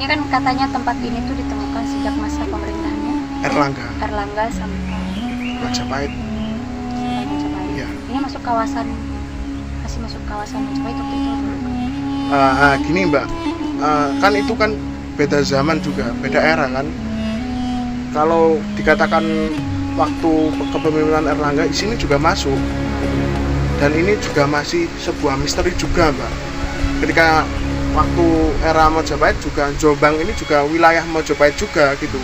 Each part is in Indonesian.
Ini kan katanya tempat ini tuh ditemukan sejak masa pemerintahnya Erlangga sampai Majapahit. Majapahit. Iya. Ini masih masuk kawasan Majapahit waktu itu. Gini Mbak, kan itu kan beda zaman juga, beda era kan. Kalau dikatakan waktu kepemimpinan Erlangga di sini juga masuk, dan ini juga masih sebuah misteri juga Mbak. Ketika waktu era Majapahit juga Jombang ini juga wilayah Majapahit juga gitu.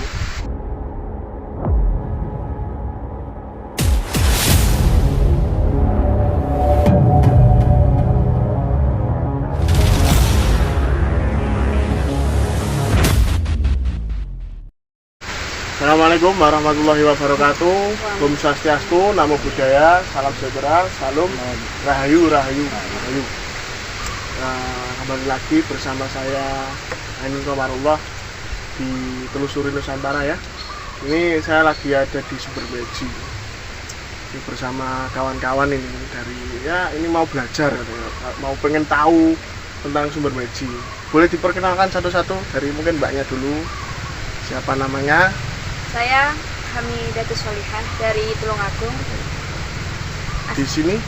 Assalamualaikum warahmatullahi wabarakatuh. Om Swastiastu, Namo Buddhaya, salam sejahtera, salam rahayu. Kembali lagi bersama saya Ainun Komarullah di Telusuri Nusantara ya. Ini saya lagi ada di Sumber Beji. Ini bersama kawan-kawan ini dari ini mau belajar, mau pengen tahu tentang Sumber Beji. Boleh diperkenalkan satu-satu dari mungkin mbaknya dulu. Siapa namanya? Saya Hamidatus Solihah dari Tulungagung. Di sini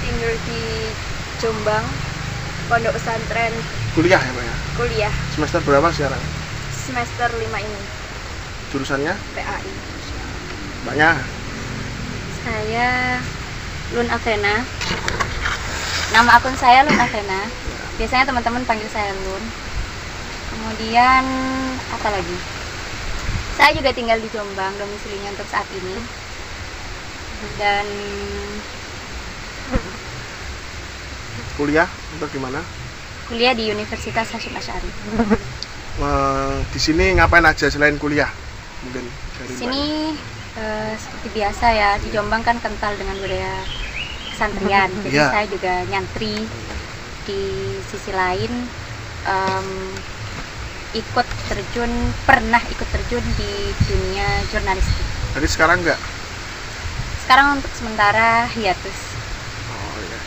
tinggal di Jombang, Pondok Pesantren. kuliah ya Mbak ya? Kuliah Semester berapa sekarang? semester 5 ini. Jurusannya? PAI. Mbaknya? Saya Lun Avena. Nama akun saya Lun Avena. Biasanya teman-teman panggil saya Lun. Kemudian apa lagi? Saya juga tinggal di Jombang, domisilinya untuk saat ini. Dan Kuliah untuk di mana? kuliah di Universitas Hasyim Asy'ari. Di sini ngapain aja selain kuliah? Mungkin dari Di sini seperti biasa ya, di Jombang kan kental dengan budaya kesantrian. Jadi Iya. saya juga nyantri. Di sisi lain pernah ikut terjun di dunia jurnalistik. Jadi sekarang enggak? Sekarang untuk sementara hiatus. Oh iya.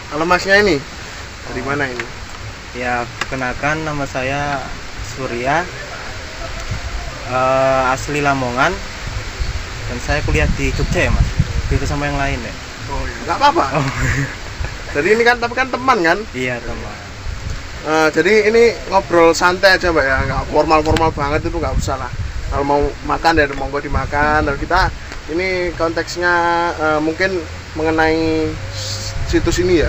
Kalau masnya ini dari mana ini? Ya, perkenalkan nama saya Surya, asli Lamongan, dan saya kuliah di Jogja ya Mas, beda sama yang lain ya. Oh iya, nggak apa-apa. Oh. Jadi ini kan tapi kan teman kan? Iya teman. Jadi ini ngobrol santai aja Mbak ya, nggak formal-formal banget, itu nggak usah lah. Kalau mau makan ya monggo dimakan. Dan kita ini konteksnya mungkin mengenai situs ini ya.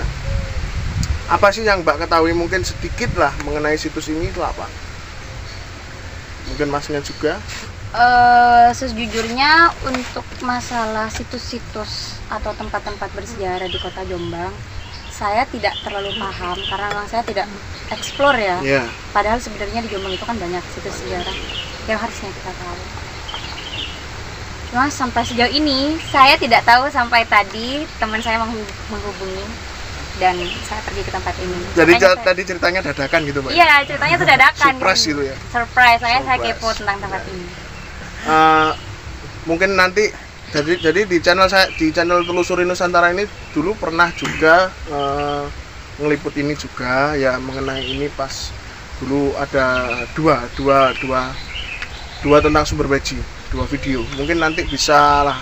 Apa sih yang Mbak ketahui mungkin sedikit lah mengenai situs ini itu apa? Mungkin masnya juga? Sejujurnya untuk masalah situs-situs atau tempat-tempat bersejarah di kota Jombang, saya tidak terlalu paham karena memang saya tidak explore ya. Iya. Padahal sebenarnya di Jombang itu kan banyak situs sejarah yang harusnya kita tahu. Cuma sampai sejauh ini saya tidak tahu, sampai tadi teman saya menghubungi dan saya pergi ke tempat ini. Jadi Makanya saya- tadi ceritanya dadakan gitu Mbak? Iya, ceritanya tuh dadakan. Surprise gitu ya? Surprise, saya Surprise. kepo tentang tempat ini. Mungkin nanti jadi di channel Telusuri Nusantara ini dulu pernah juga ngeliput ini juga ya, mengenai ini pas dulu ada dua tentang Sumber Beji, 2 video. Mungkin nanti bisa lah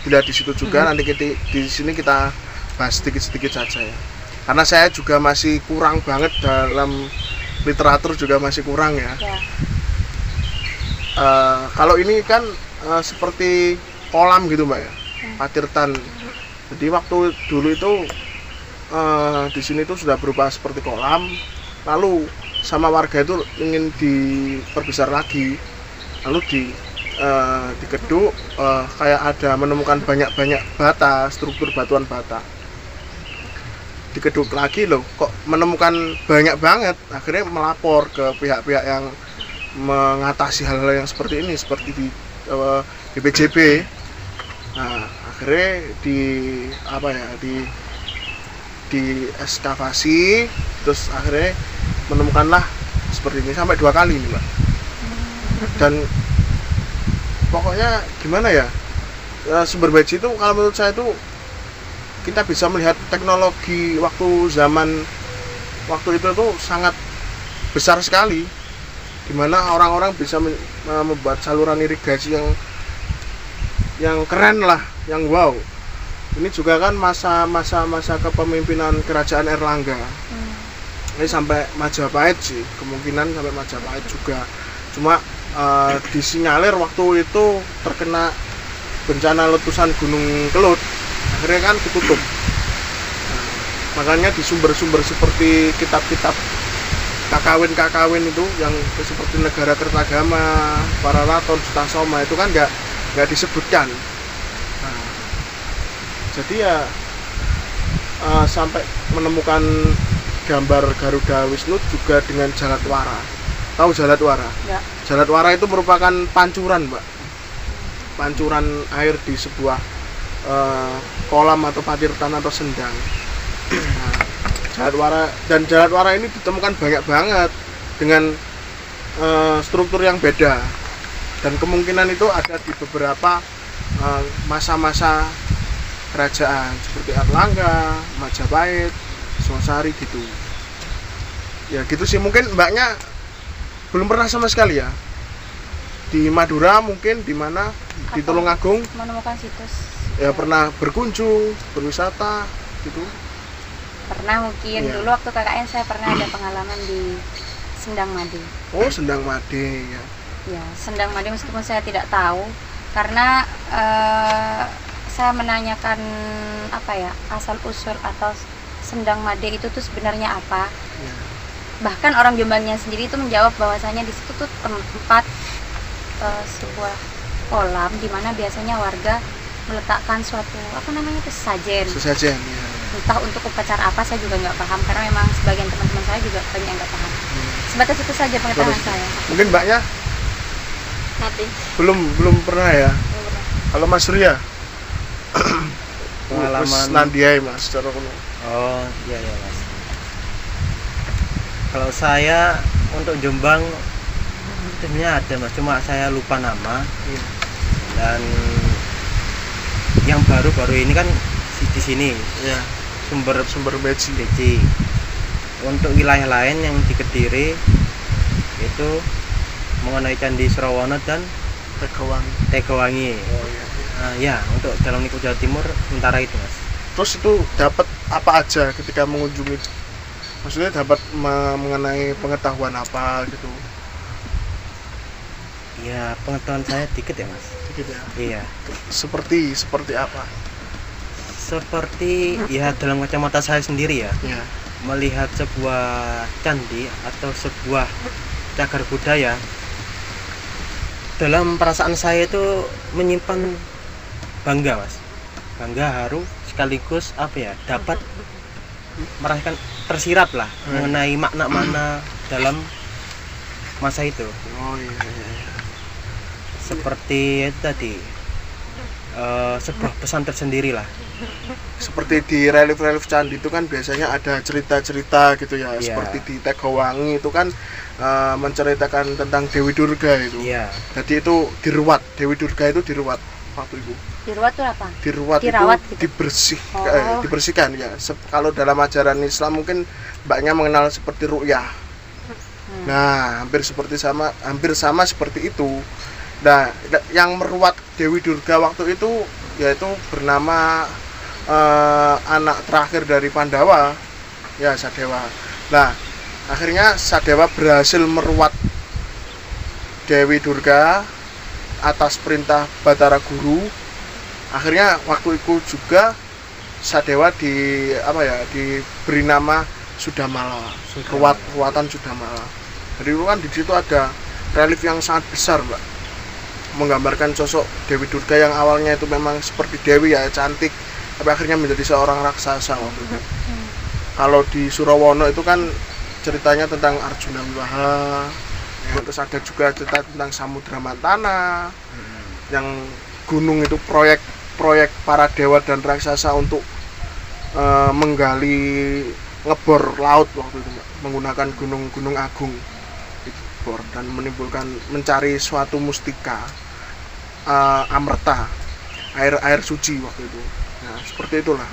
dilihat di situ juga. Nanti di sini kita bahas sedikit saja ya, karena saya juga masih kurang banget dalam literatur, juga masih kurang ya. Ya. Kalau ini kan seperti kolam gitu Mbak ya, Patirtan. Jadi waktu dulu itu di sini itu sudah berubah seperti kolam, lalu sama warga itu ingin diperbesar lagi, lalu dikeduk, kayak ada menemukan banyak bata, struktur batuan bata. Dikeduk lagi loh, kok menemukan banyak banget, akhirnya melapor ke pihak-pihak yang mengatasi hal-hal yang seperti ini, seperti di BPJB. Nah, akhirnya di ekskavasi, terus akhirnya menemukanlah seperti ini sampai 2 kali nih Mbak. Dan pokoknya gimana ya, Sumber Beji itu kalau menurut saya itu kita bisa melihat teknologi waktu itu tuh sangat besar sekali. dimana orang-orang bisa membuat saluran irigasi yang keren lah, yang wow. Ini juga kan masa kepemimpinan kerajaan Erlangga. Ini sampai Majapahit sih, kemungkinan sampai Majapahit juga. Cuma disinyalir waktu itu terkena bencana letusan Gunung Kelut, akhirnya kan ditutup. Makanya di sumber-sumber seperti kitab-kitab kakawin itu yang seperti Negara Kertagama, Pararaton, Sutasoma itu kan nggak disebutkan. Nah, jadi ya sampai menemukan gambar Garuda Wisnu juga dengan Jaladwara. Tahu Jaladwara? Ya. Jaladwara itu merupakan pancuran, Mbak. Pancuran air di sebuah kolam atau patirtan atau sendang. Nah, Jaladwara ini ditemukan banyak banget dengan struktur yang beda, dan kemungkinan itu ada di beberapa masa-masa kerajaan seperti Erlangga, Majapahit, Sosari gitu. Ya gitu sih, mungkin mbaknya belum pernah sama sekali ya di Madura, mungkin di mana di Tulungagung menemukan situs ya, pernah berkunjung, berwisata gitu. Pernah mungkin ya. Dulu waktu KKN saya pernah ada pengalaman di Sendang Made. Oh, Sendang Made ya. Ya, Sendang Made meskipun saya tidak tahu karena saya menanyakan asal usul atau Sendang Made itu tuh sebenarnya apa. Ya. Bahkan orang Jombangnya sendiri itu menjawab bahwasanya di situ tuh tempat sebuah kolam di mana biasanya warga meletakkan suatu sesajen. Sesajen ya. Entah untuk upacara apa saya juga nggak paham, karena memang sebagian teman-teman saya juga banyak yang nggak paham. Sebatas itu saja pengetahuan saya. Mungkin mbaknya Nanti belum pernah ya. Kalau Mas Surya Pengalaman Nandiai Mas secara kuno. Oh iya Mas. Kalau saya untuk Jombang sebenarnya ada Mas, cuma saya lupa nama. Iya. Dan yang baru-baru ini kan di sini Ya. Sumber beci. Untuk wilayah lain yang di Kediri itu mengenai Candi Surawana dan Tegawangi. Oh iya. Nah, ya untuk dalam lingkup Jawa Timur sementara itu Mas. Terus itu dapat apa aja ketika mengunjungi? Maksudnya dapat mengenai pengetahuan apa gitu? Ya pengetahuan saya dikit ya Mas. Dikit ya. Iya. Seperti apa? Seperti ya dalam kacamata saya sendiri ya, Ya. melihat sebuah candi atau sebuah cagar budaya, dalam perasaan saya itu menyimpan bangga Mas, bangga, haru, sekaligus dapat merasakan tersirat lah mengenai makna-makna dalam masa itu. Oh iya. Seperti itu tadi, sebuah pesan tersendiri lah. Seperti di relief candi itu kan biasanya ada cerita-cerita gitu ya. Iya. Seperti di Tegawangi itu kan menceritakan tentang Dewi Durga itu. Iya. Jadi itu diruat, Dewi Durga itu diruat waktu itu. Diruat itu apa? Diruat Dirawat itu gitu? dibersihkan ya. Kalau dalam ajaran Islam mungkin mbaknya mengenal seperti ru'yah. Nah, hampir sama seperti itu. Nah, yang meruat Dewi Durga waktu itu yaitu bernama anak terakhir dari Pandawa, ya Sadewa. Nah, akhirnya Sadewa berhasil meruat Dewi Durga atas perintah Batara Guru. Akhirnya waktu itu juga Sadewa diberi nama Sudamala, ruatan Sudamala. Jadi itu kan di situ ada relief yang sangat besar, Mbak, menggambarkan sosok Dewi Durga yang awalnya itu memang seperti dewi ya, cantik, tapi akhirnya menjadi seorang raksasa waktu itu. Kalau di Surawana itu kan ceritanya tentang Arjuna Wiwaha, ya, terus ada juga cerita tentang Samudra Mantana, yang gunung itu proyek para dewa dan raksasa untuk menggali ngebor laut waktu itu, menggunakan gunung agung itu bor dan mencari suatu mustika amerta, air suci waktu itu. Nah, seperti itulah.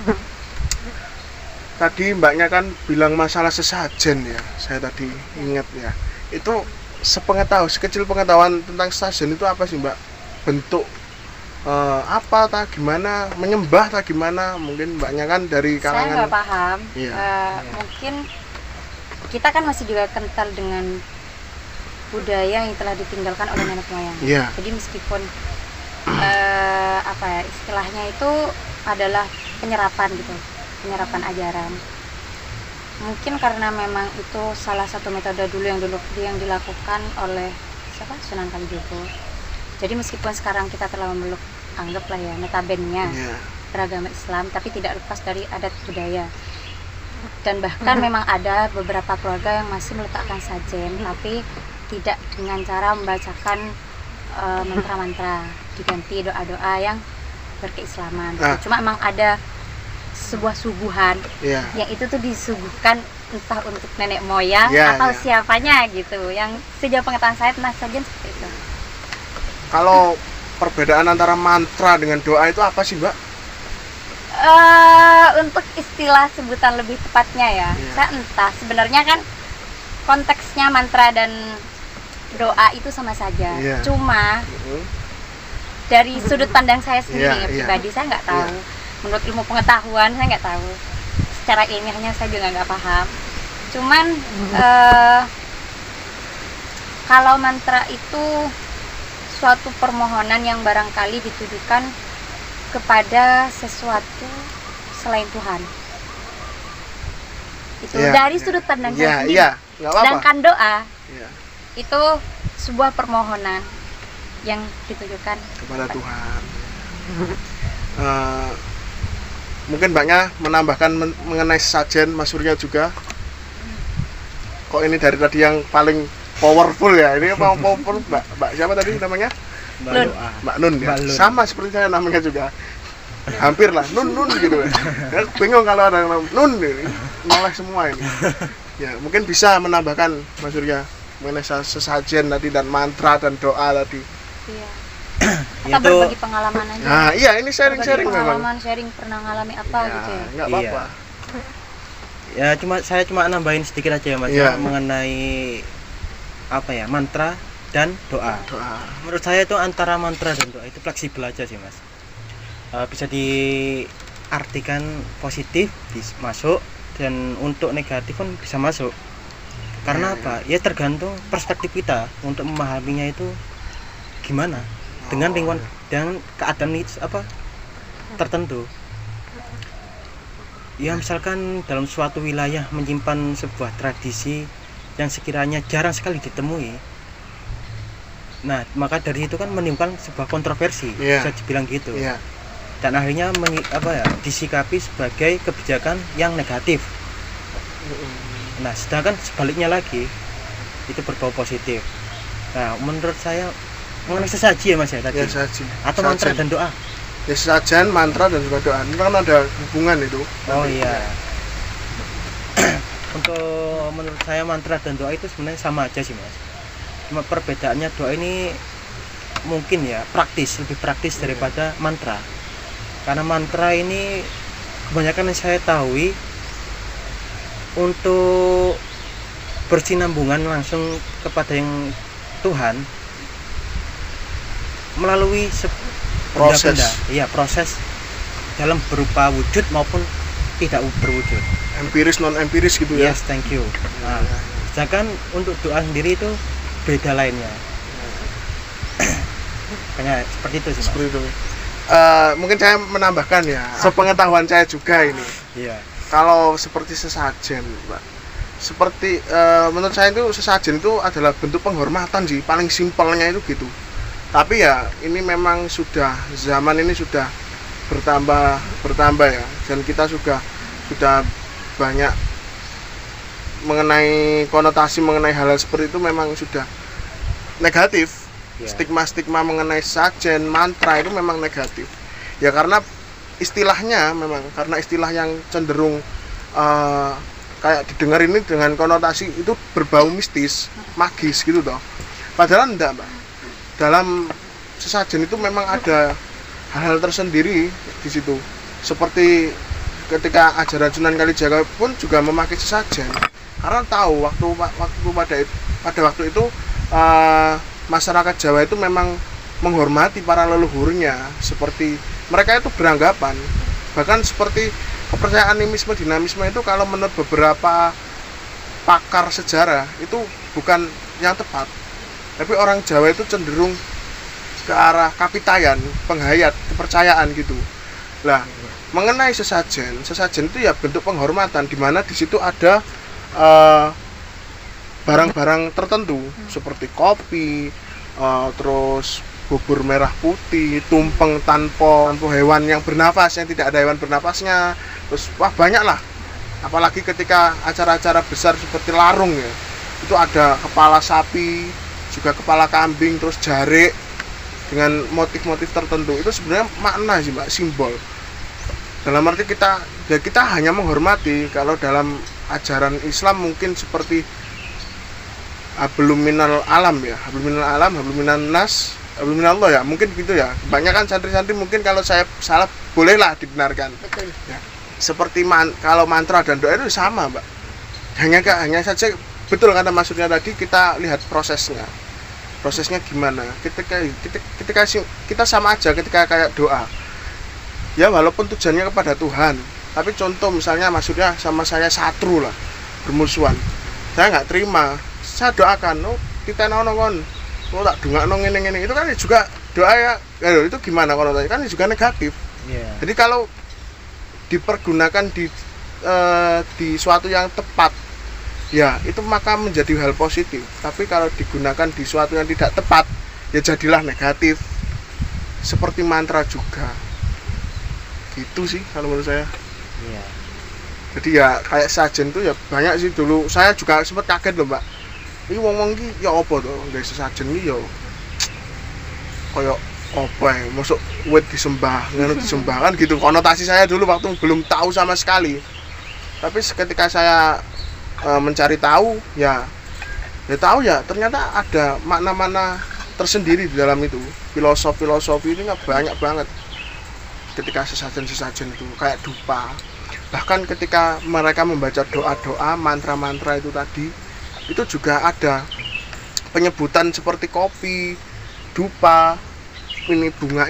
Tadi mbaknya kan bilang masalah sesajen ya, saya tadi ingat ya. Itu sekecil pengetahuan tentang sesajen itu apa sih Mbak? Bentuk apa tak gimana, menyembah tak gimana, mungkin Mbaknya kan dari Saya kalangan. nggak paham. Iya. Mungkin kita kan masih juga kental dengan budaya yang telah ditinggalkan oleh nenek moyang. Iya. Jadi meskipun apa ya istilahnya itu adalah penyerapan gitu, penyerapan ajaran. Mungkin karena memang itu salah satu metode dulu yang dilakukan oleh siapa, Sunan Kalijogo. Jadi meskipun sekarang kita telah memeluk, anggaplah ya notabene-nya Iya. beragama Islam, tapi tidak lepas dari adat budaya. Dan bahkan memang ada beberapa keluarga yang masih meletakkan sajen, tapi tidak dengan cara membacakan mantra-mantra, diganti doa-doa yang berkeislaman. Ah. Cuma memang ada sebuah suguhan Iya. yang itu tuh disuguhkan entah untuk nenek moyang Ya, atau ya. siapanya gitu. Yang sejauh pengetahuan saya tentang sajen seperti itu. Kalau perbedaan antara mantra dengan doa itu apa sih Mbak? Untuk istilah sebutan lebih tepatnya ya, Iya. saya entah. Sebenarnya kan konteksnya mantra dan doa itu sama saja. Iya. Cuma dari sudut pandang saya sendiri Iya, ya, iya. pribadi saya nggak tahu. Iya. Menurut ilmu pengetahuan saya nggak tahu. Secara ilmiahnya saya juga nggak paham. Cuman kalau mantra itu suatu permohonan yang barangkali ditujukan kepada sesuatu selain Tuhan. Itu Iya, dari iya. sudut pandang Iya, saya sendiri. iya, nggak apa-apa. Sedangkan doa Iya, itu sebuah permohonan yang ditujukan kepada Tuhan. Mungkin Mbaknya menambahkan mengenai sesajen, Mas Surya juga. Kok ini dari tadi yang paling powerful ya? Ini yang powerful Mbak siapa tadi namanya? Mbak Lun. Doa. Mbak Nun ya. Mbak Lun. Sama seperti saya namanya juga. Hampir lah, Nun gitu ya. Ya, bingung kalau ada yang Nun ini. Noleh semua ini. Ya, mungkin bisa menambahkan Mas Surya mengenai sesajen tadi dan mantra dan doa tadi. Iya. Ya, Kita itu berbagi pengalaman aja. Nah, iya ini Berbagi sharing-sharing memang. pengalaman, sharing pernah ngalami apa gitu ya. Enggak Iya. apa-apa. ya saya cuma nambahin sedikit aja ya Mas Iya. mengenai apa ya mantra dan doa. Doa. Menurut saya itu antara mantra dan doa itu fleksibel aja sih Mas. Bisa diartikan positif masuk dan untuk negatif pun bisa masuk. Karena Iya, apa? Ya tergantung perspektif kita untuk memahaminya itu gimana dengan lingkungan dan keadaan tertentu. Ya misalkan dalam suatu wilayah menyimpan sebuah tradisi yang sekiranya jarang sekali ditemui. Nah, maka dari itu kan menimbulkan sebuah kontroversi, Iya. bisa dibilang gitu. Iya. Dan akhirnya disikapi sebagai kebijakan yang negatif. Nah, sedangkan sebaliknya lagi itu berbau positif. Nah, menurut saya mengenai sesaji ya Mas ya tadi. Ya saji. Atau mantra dan doa. Ya sesajen, mantra dan juga doa. Ini kan ada hubungan itu. Oh iya. Untuk menurut saya mantra dan doa itu sebenarnya sama aja sih Mas. Cuma perbedaannya doa ini mungkin ya lebih praktis daripada mantra. Karena mantra ini kebanyakan yang saya tahu untuk bersinambungan langsung kepada yang Tuhan melalui Proses. iya proses dalam berupa wujud maupun tidak berwujud. Empiris non empiris gitu ya. Yes, thank you. Nah, sedangkan untuk doa sendiri itu beda lainnya. Kayak seperti itu sih Mas. Seperti itu. Mungkin saya menambahkan ya, sepengetahuan saya juga ini. Iya. Kalau seperti sesajen, Pak. Seperti menurut saya itu sesajen itu adalah bentuk penghormatan sih, paling simpelnya itu gitu. Tapi ya ini memang zaman ini sudah bertambah ya, dan kita sudah banyak mengenai konotasi mengenai hal-hal seperti itu memang sudah negatif. Ya. Stigma mengenai sesajen, mantra itu memang negatif. Ya karena istilahnya memang karena istilah yang cenderung kayak didengar ini dengan konotasi itu berbau mistis, magis gitu toh. Padahal enggak, Mbak. Dalam sesajen itu memang ada hal-hal tersendiri di situ. Seperti ketika ajaran Sunan Kalijaga pun juga memakai sesajen. Karena tahu pada waktu itu masyarakat Jawa itu memang menghormati para leluhurnya, seperti mereka itu beranggapan, bahkan seperti kepercayaan animisme dinamisme itu kalau menurut beberapa pakar sejarah itu bukan yang tepat, tapi orang Jawa itu cenderung ke arah kapitayan, penghayat, kepercayaan gitu. Lah, mengenai sesajen itu ya bentuk penghormatan, di mana di situ ada barang-barang tertentu seperti kopi, terus bubur merah putih, tumpeng tanpa hewan yang bernafas, yang tidak ada hewan bernafasnya, terus wah banyak lah. Apalagi ketika acara-acara besar seperti larung ya, itu ada kepala sapi, juga kepala kambing, terus jarik dengan motif-motif tertentu. Itu sebenarnya makna sih Mbak, simbol. Dalam arti kita hanya menghormati. Kalau dalam ajaran Islam mungkin seperti hablum minal alam ya, hablum minal alam, hablum minan nas, hablum minallah ya, mungkin gitu ya. Kebanyakan santri-santri mungkin kalau saya salah bolehlah dibenarkan. Betul. Ya. Seperti kalau mantra dan doa itu sama Mbak. Hanya saja betul karena maksudnya tadi kita lihat prosesnya gimana. Kita sama aja ketika kayak doa ya, walaupun tujuannya kepada Tuhan, tapi contoh misalnya maksudnya sama saya satru lah, bermusuhan, saya nggak terima, saya doakan, oh kita nongon, oh tak dongakno ngene-ngene, itu kan juga doa ya, itu gimana kalau kan juga negatif. Jadi kalau dipergunakan di suatu yang tepat ya, itu maka menjadi hal positif. Tapi kalau digunakan di suatu yang tidak tepat ya jadilah negatif, seperti mantra juga gitu sih kalau menurut saya. Jadi ya kayak sajen tuh ya banyak sih. Dulu saya juga sempat kaget loh Mbak, ini wong-wong ki ya apa tuh guys, sesajen ki ya kayak apa ya, masuk wit disembah, ngono disembah kan gitu konotasi saya dulu waktu belum tahu sama sekali. Tapi ketika saya mencari tahu ya tahu ya ternyata ada makna-makna tersendiri di dalam itu. Filosofi ini banyak banget ketika sesajen itu kayak dupa. Bahkan ketika mereka membaca doa-doa, mantra-mantra itu tadi, itu juga ada penyebutan seperti kopi, dupa, ini bunga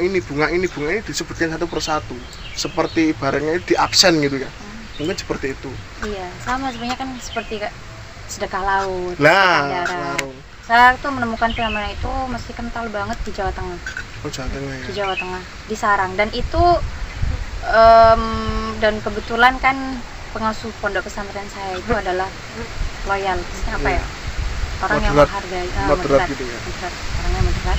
ini disebutkan satu persatu, seperti ibaratnya di absen gitu ya, mungkin seperti itu. Iya, sama sebenarnya kan seperti sedekah laut, Lah, saya tuh menemukan fenomena itu mesti kental banget di Jawa Tengah. Oh, Jawa Tengah ya. Di Jawa Tengah, di Sarang, dan itu dan kebetulan kan pengasuh pondok pesantren saya itu adalah loyal, apa ya? Orang yang menghargai, moderat gitu ya. Orangnya moderat.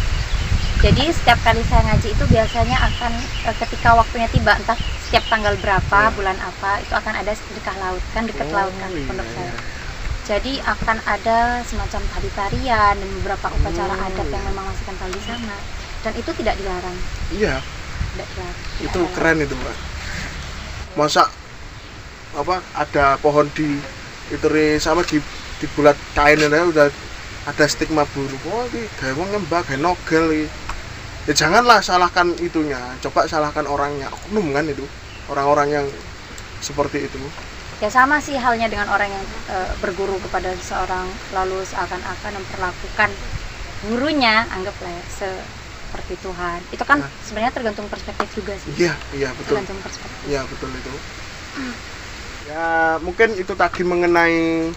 Jadi setiap kali saya ngaji itu biasanya akan ketika waktunya tiba, entah setiap tanggal berapa, bulan apa, itu akan ada sedekah laut, kan dekat laut kan pondok saya. Jadi akan ada semacam tari-tarian dan beberapa upacara adat yang memang masih kental di sana, dan itu tidak dilarang. Iya. Tidak dilarang. Itu keren itu Mbak. Masa apa ada pohon di itu sama di bulat kain aja udah ada stigma buruk. Oh ini gawe wong nyembah gawe nogel iki. Ya janganlah salahkan itunya, coba salahkan orangnya, oknum kan itu, orang-orang yang seperti itu. Ya sama sih halnya dengan orang yang berguru kepada seseorang lalu seakan-akan memperlakukan gurunya anggaplah ya, seperti Tuhan. Itu kan sebenarnya tergantung perspektif juga sih. Iya betul. Tergantung perspektif. Iya betul itu. Ya mungkin itu tadi mengenai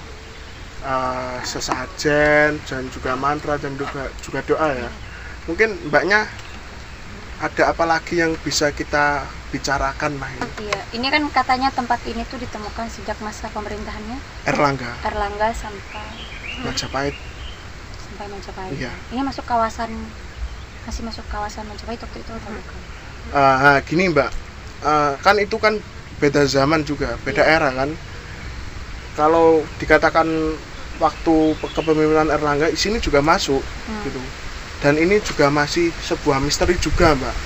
sesajen dan juga mantra dan juga doa ya. Mungkin Mbaknya ada apa lagi yang bisa kita bicarakan lah ini? Iya, ini kan katanya tempat ini tuh ditemukan sejak masa pemerintahannya Erlangga sampai Majapahit. Iya. Ini masih masuk kawasan Majapahit waktu itu atau bukan? Gini Mbak, kan itu kan beda zaman juga, beda era kan. Kalau dikatakan waktu kepemimpinan Erlangga, di sini juga masuk gitu. Dan ini juga masih sebuah misteri juga Mbak.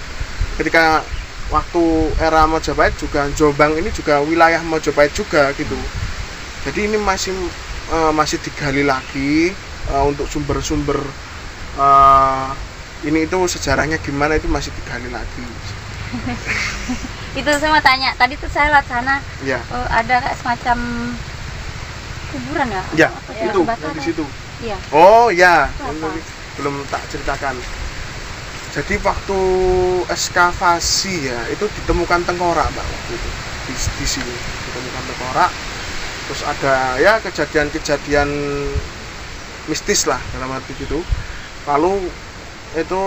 Ketika waktu era Majapahit juga Jombang ini juga wilayah Majapahit juga gitu. Jadi ini masih digali lagi untuk sumber-sumber ini itu sejarahnya gimana itu masih digali lagi. Itu saya mau tanya, tadi tuh saya lihat sana ya. Ada kayak semacam kuburan ya? Ya, itu di situ. Iya. Oh ya, Itu apa? ini belum tak ceritakan. Jadi waktu ekskavasi ya, itu ditemukan tengkorak Mbak waktu itu. Di sini ditemukan tengkorak. Terus ada ya kejadian-kejadian mistis lah dalam arti gitu. Lalu itu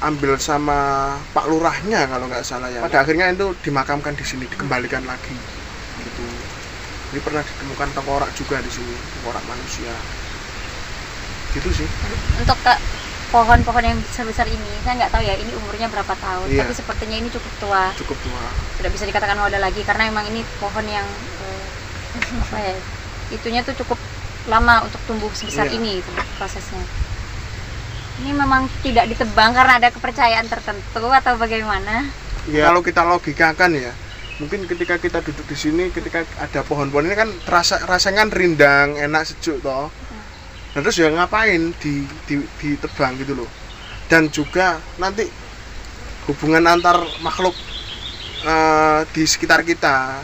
ambil sama Pak Lurahnya kalau nggak salah ya. Pada akhirnya itu dimakamkan di sini, dikembalikan lagi gitu. Jadi pernah ditemukan tengkorak juga di sini, tengkorak manusia. Gitu sih. Untuk pohon-pohon yang besar-besar ini, saya nggak tahu ya ini umurnya berapa tahun, Iya. tapi sepertinya ini cukup tua. Cukup tua. Tidak bisa dikatakan wadah lagi karena memang ini pohon yang apa ya, itunya tuh cukup lama untuk tumbuh sebesar Iya. ini itu prosesnya. Ini memang tidak ditebang karena ada kepercayaan tertentu atau bagaimana? Ya, kalau kita logikakan ya, mungkin ketika kita duduk di sini, ketika ada pohon-pohon ini kan rasanya kan rindang, enak, sejuk toh. Nah, terus ya ngapain ditebang gitu loh. Dan juga nanti hubungan antar makhluk di sekitar kita.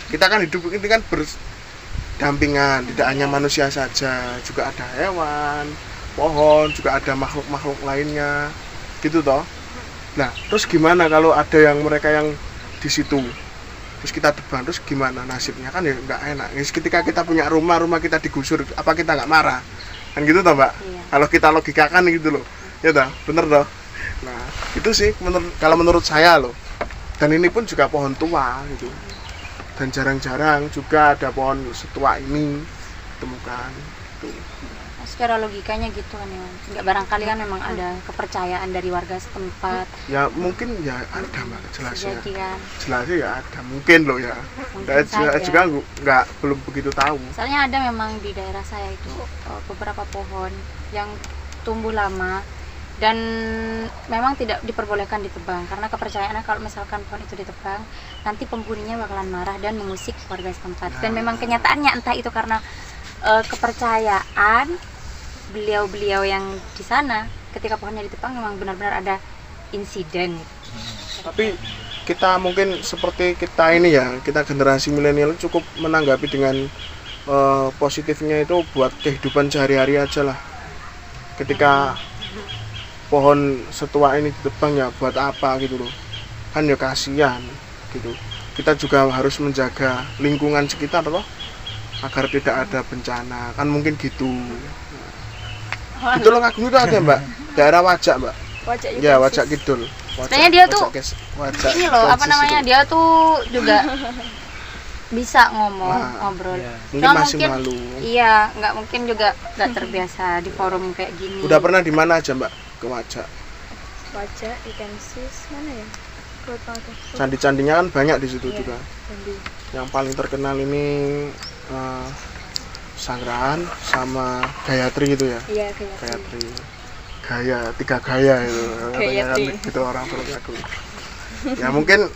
Kita kan hidup ini kan berdampingan, tidak hanya manusia saja, juga ada hewan, pohon, juga ada makhluk-makhluk lainnya gitu toh. Nah, terus gimana kalau ada yang mereka yang di situ terus kita tebang, terus gimana nasibnya? Kan ya nggak enak. Ketika kita punya rumah kita digusur, apa kita nggak marah? Kan gitu toh Mbak. Iya. Kalau kita logikakan gitu loh, ya toh, bener toh. Nah itu sih kalau menurut saya loh. Dan ini pun juga pohon tua gitu, dan jarang-jarang juga ada pohon setua ini ditemukan gitu. Secara logikanya gitu kan ya, nggak barangkali kan memang ada kepercayaan dari warga setempat. Ya mungkin ya ada Mbak, jelas ya, Jadi kan jelasnya ya ada, mungkin loh ya. mungkin Saya saja. juga nggak belum begitu tahu. Soalnya ada memang di daerah saya itu beberapa pohon yang tumbuh lama dan memang tidak diperbolehkan ditebang karena kepercayaannya kalau misalkan pohon itu ditebang nanti penghuninya bakalan marah dan mengusik warga setempat. Dan memang kenyataannya entah itu karena kepercayaan beliau-beliau yang di sana ketika pohonnya ditebang memang benar-benar ada insiden. Tapi kita mungkin seperti kita ini ya, kita generasi milenial cukup menanggapi dengan positifnya itu buat kehidupan sehari-hari aja lah. Ketika pohon setua ini ditebang ya buat apa gitu loh, kan ya kasihan gitu. Kita juga harus menjaga lingkungan sekitar loh agar tidak ada bencana, kan mungkin gitu. Itu loh Agung itu ada Mbak, daerah Wajak Mbak. Wajak Ya Wajak Kidul. Sebenarnya dia tuh Wajak ini loh apa Kensis namanya, itu. dia tuh juga bisa ngomong, Nah, ngobrol. Iya. Mungkin Cuma masih malu. Iya, nggak mungkin juga nggak terbiasa di forum kayak gini. Udah pernah di mana aja Mbak ke Wajak? Wajak ikan sis mana ya? Kota tuh. Candi-candinya kan banyak di situ Iya. juga. Candi. Yang paling terkenal ini Sanggrahan sama Gayatri gitu ya. Iya kayak Gayatri. Gaya, 3 gaya itu. Katanya kan Gayatri. gitu orang aku. Ya mungkin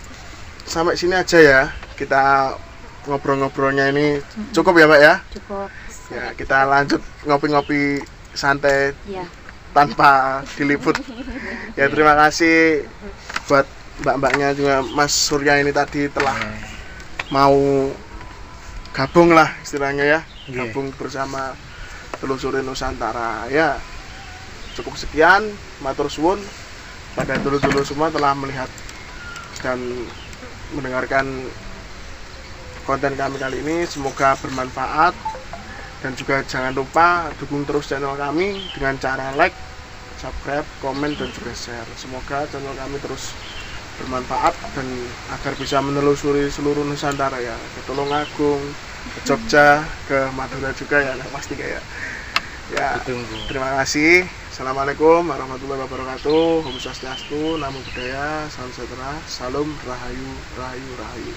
sampai sini aja ya. Kita ngobrol-ngobrolnya ini cukup ya Mbak ya. Cukup. Ya, kita lanjut ngopi-ngopi santai Iya. tanpa diliput. Ya terima kasih buat mbak-mbaknya juga, Mas Surya ini tadi telah mau gabung lah istilahnya ya, Iya. gabung bersama Telusuri Nusantara. Ya cukup sekian, matur suwun pada dulu-dulu semua telah melihat dan mendengarkan konten kami kali ini. Semoga bermanfaat. Dan juga jangan lupa dukung terus channel kami dengan cara like, subscribe, komen, dan juga share. Semoga channel kami terus bermanfaat dan agar bisa menelusuri seluruh Nusantara ya, ke Tulungagung, ke Jogja, ke Madura juga ya, pasti kayak. Ya, Ditunggu. terima kasih. Assalamualaikum warahmatullahi wabarakatuh. Om Swastiastu, Namo Buddhaya, Salam Sejahtera, Salam Rahayu, Rahayu, Rahayu.